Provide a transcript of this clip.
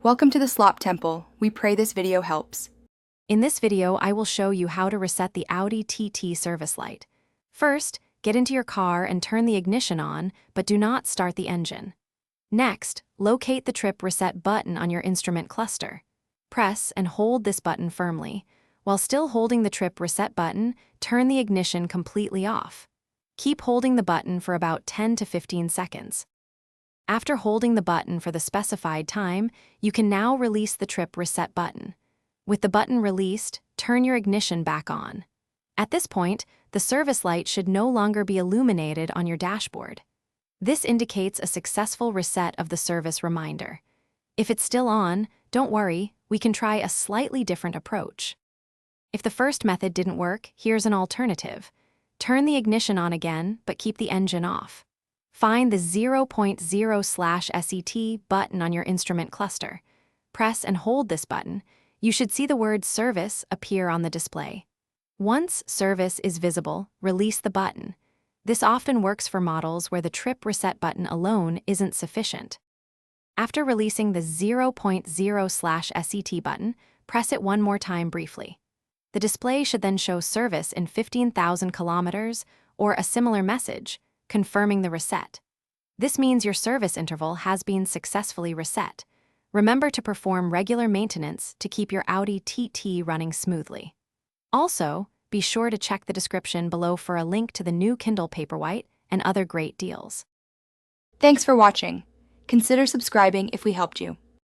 Welcome to the Slop Temple. We pray this video helps. In this video, I will show you how to reset the Audi TT service light. First, get into your car and turn the ignition on, but do not start the engine. Next, locate the trip reset button on your instrument cluster. Press and hold this button firmly. While still holding the trip reset button, turn the ignition completely off. Keep holding the button for about 10 to 15 seconds. After holding the button for the specified time, you can now release the trip reset button. With the button released, turn your ignition back on. At this point, the service light should no longer be illuminated on your dashboard. This indicates a successful reset of the service reminder. If it's still on, don't worry, we can try a slightly different approach. If the first method didn't work, here's an alternative. Turn the ignition on again, but keep the engine off. Find the 0.0/SET button on your instrument cluster. Press and hold this button. You should see the word Service appear on the display. Once Service is visible, release the button. This often works for models where the trip reset button alone isn't sufficient. After releasing the 0.0/SET button, press it one more time briefly. The display should then show Service in 15,000 kilometers or a similar message, confirming the reset. This means your service interval has been successfully reset. Remember to perform regular maintenance to keep your Audi TT running smoothly. Also, be sure to check the description below for a link to the new Kindle Paperwhite and other great deals. Thanks for watching. Consider subscribing if we helped you.